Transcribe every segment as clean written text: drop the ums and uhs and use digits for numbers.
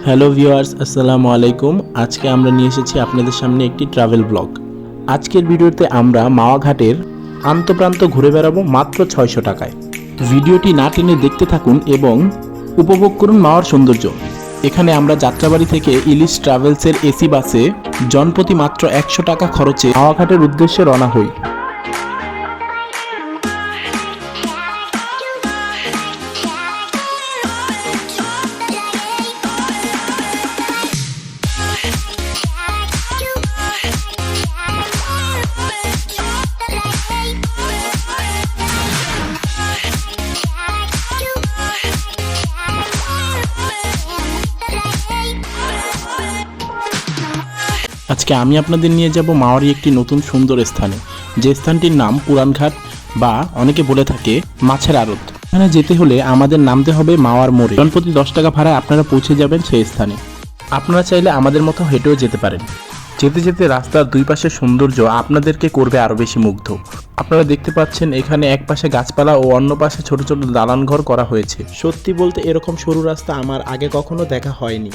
Hello viewers, আসসালামু আলাইকুম। আজকে আমরা নিয়ে এসেছি আপনাদের সামনে একটি ট্রাভেল ব্লগ। আজকের ভিডিওতে আমরা মাওয়া ঘাটের আন্তঃপ্রান্ত ঘুরে বেড়াবো মাত্র 600 টাকায়। ভিডিওটি না টেনে দেখতে থাকুন এবং উপভোগ করুন মাওয়ার সৌন্দর্য। এখানে আমরা যাত্রাবাড়ি থেকে ইলিশ ট্রাভেলসের এসি বাসে জনপ্রতি মাত্র 100 টাকা খরচে মাওয়া ঘাটের উদ্দেশ্যে রওনা হই। আজকে আমি আপনাদের নিয়ে যাব মাওয়ারই একটি নতুন সুন্দর স্থানে, যে স্থানটির নাম পুরানঘাট বা অনেকে বলে থাকে মাছের আড়ত। এখানে যেতে হলে আমাদের নামতে হবে মাওয়ার মোড়ে। জনপ্রতি 10 টাকা ভাড়ায় আপনারা পৌঁছে যাবেন সেই স্থানে। আপনারা চাইলে আমাদের মতো হেঁটেও যেতে পারেন। যেতে যেতে রাস্তার দুই পাশের সৌন্দর্য আপনাদেরকে করবে আরও বেশি মুগ্ধ। আপনারা দেখতে পাচ্ছেন এখানে এক পাশে গাছপালা ও অন্য পাশে ছোট ছোট দালান ঘর করা হয়েছে। সত্যি বলতে এরকম সরু রাস্তা আমার আগে কখনো দেখা হয়নি।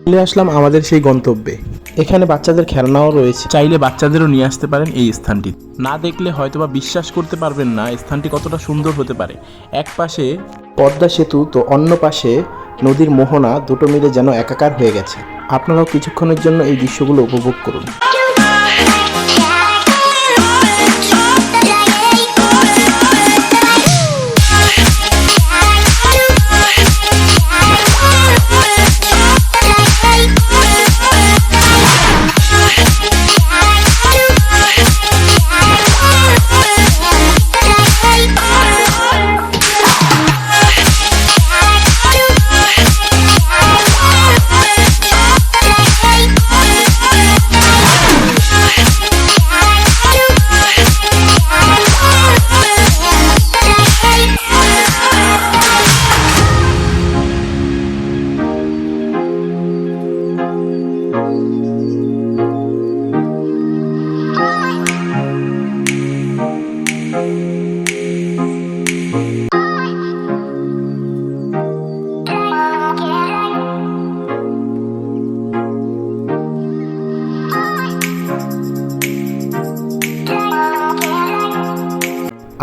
চলে আসলাম আমাদের সেই গন্তব্যে। এখানে বাচ্চাদের খেলনাও রয়েছে, চাইলে বাচ্চাদেরও নিয়ে আসতে পারেন এই স্থানটি। না দেখলে হয়তোবা বিশ্বাস করতে পারবেন না স্থানটি কতটা সুন্দর হতে পারে। এক পাশে পদ্মা সেতু তো অন্য পাশে নদীর মোহনা, দুটো মিলে যেন একাকার হয়ে গেছে। আপনারাও কিছুক্ষণের জন্য এই দৃশ্যগুলো উপভোগ করুন।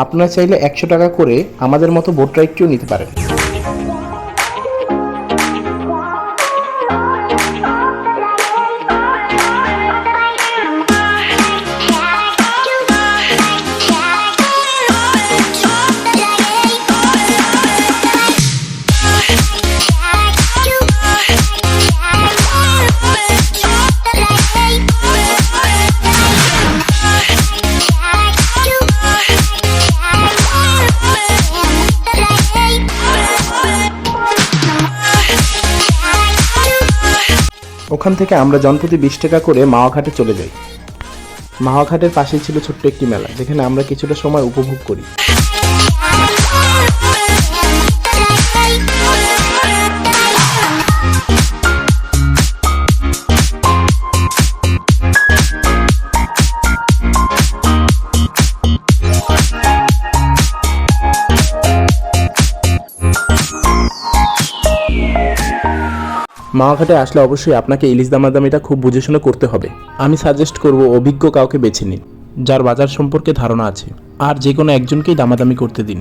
আপনারা চাইলে 100 টাকা করে আমাদের মতো বোট রাইডটিও নিতে পারেন। ওখান থেকে আমরা জনপ্রতি 20 টাকা করে মাওয়া ঘাটে চলে যাই। মাওয়া ঘাটের পাশেই ছিল ছোট্ট একটি মেলা, যেখানে আমরা কিছুটা সময় উপভোগ করি। মাওয়া ঘাটে আসলে অবশ্যই আপনাকে ইলিশ দামাদামিটা খুব বুঝে শুনে করতে হবে। আমি সাজেস্ট করব অভিজ্ঞ কাউকে বেছে নিন, যার বাজার সম্পর্কে ধারণা আছে, আর যে কোনো একজনকেই দামাদামি করতে দিন।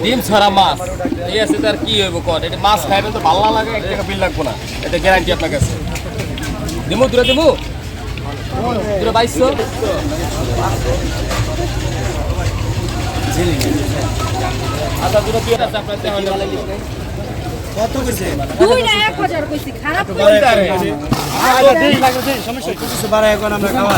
ডিম ছাড়া মাছ এই আছে, তার কি হইব কন? এটা মাছ খাইবেন তো ভালো লাগে, 1 টাকা বিল লাগবো না, এটা গ্যারান্টি আপনার কাছে। দিমু দূরে দিমু দূরে 2200। আচ্ছা দূরে 2 আছে আপনার কত কইছে? 2 না 1000 কইছি, খারাপ কইছে। আচ্ছা ঠিক লাগছে, সমস্যা কিছু বাড়ায় এখন আমরা খাওয়া।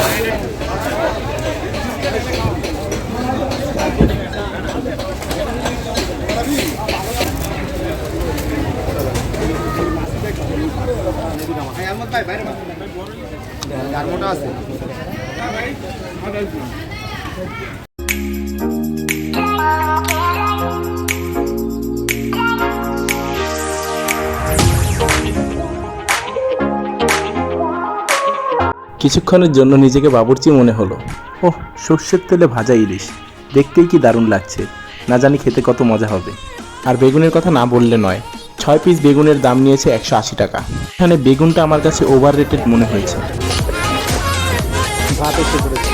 গারমোটা আছে কিছুক্ষণের জন্য নিজেকে বাবুর্চি মনে হলো। ওহ, সর্ষের তেলে ভাজা ইলিশ দেখতেই কি দারুণ লাগছে, না জানি খেতে কত মজা হবে। আর বেগুনের কথা না বললে নয়, 6 পিস বেগুনের দাম নিয়েছে 180 টাকা। এখানে বেগুনটা আমার কাছে ওভার রেটেড মনে হয়েছে। ভাত এসে পড়েছে।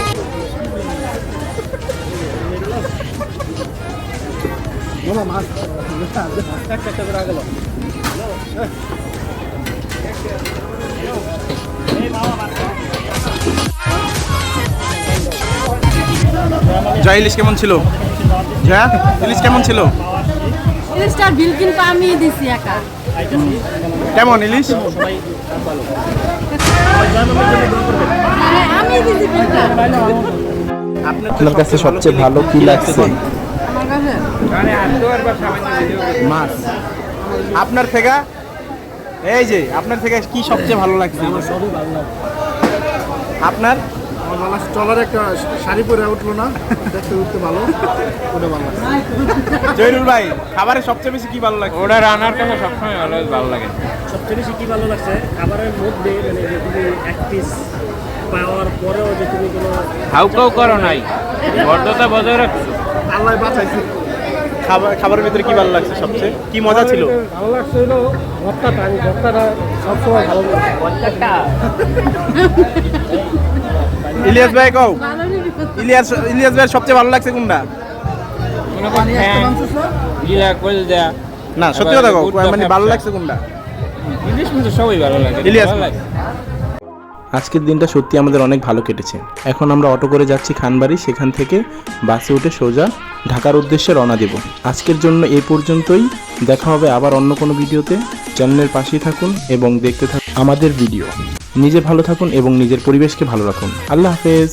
জয়, ইলিশ কেমন ছিল? জয়া, ইলিশ কেমন ছিল? ইলিশটার বিল কিন্তু আমি দিছি একা। কেমন ইলিশ? হ্যাঁ, আমি দিছি বিলটা। আপনার কাছে সবচেয়ে ভালো কি লাগছে? আমার কাছে মাছ। আপনার থেকে এই যে আপনার থেকে কি সবচেয়ে ভালো লাগছে? আমার সবই ভালো লাগে। আপনার আমার ভালো লাগছে, চলার একটা শাড়ি পরে উঠলো না, দেখতে উঠতে ভালো, ওটা ভালো লাগছে। জয়রুল ভাই, খাবারে সবচেয়ে বেশি কি ভালো লাগছে? ওটা রান্নার কাছে সবসময় ভালো লাগে। সবচেয়ে বেশি কি ভালো লাগছে খাবারের মধ্যে, মানে যে তুমি এক পিস পাওয়ার পরেও যে তুমি কোনো হাউকাউ করো নাই, বদ্ধতা বজায় রাখছো। আল্লাহ বাঁচাইছে। খাবারের ভিতরে কি ভালো লাগছে সবচেয়ে? কি মজা ছিল? ভালো লাগছে হলো ভর্তাটা, আমি ভর্তাটা সবসময় ভালো লাগে। ইলিয়াস ভাই কও, ভালো নিবি। ইলিয়াস ভাই সবচেয়ে ভালো লাগছে কোনটা? গিলা কইল দেয়া না, সত্যি কথা কও, মানে ভালো লাগছে কোনটা? ইলিশ কিন্তু সবই ভালো লাগে। ইলিয়াস ভালো লাগে। আজকের দিনটা সত্যি আমাদের অনেক ভালো কেটেছে। এখন আমরা অটো করে যাচ্ছি খানবাড়ি, সেখান থেকে বাসে উঠে সোজা ঢাকার উদ্দেশ্যে রওনা দেব। আজকের জন্য এই পর্যন্তই, দেখা হবে আবার অন্য কোনো ভিডিওতে। চ্যানেলের পাশেই থাকুন এবং দেখতে থাকুন আমাদের ভিডিও। নিজে ভালো থাকুন এবং নিজের পরিবেশকে ভালো রাখুন। আল্লাহ হাফেজ।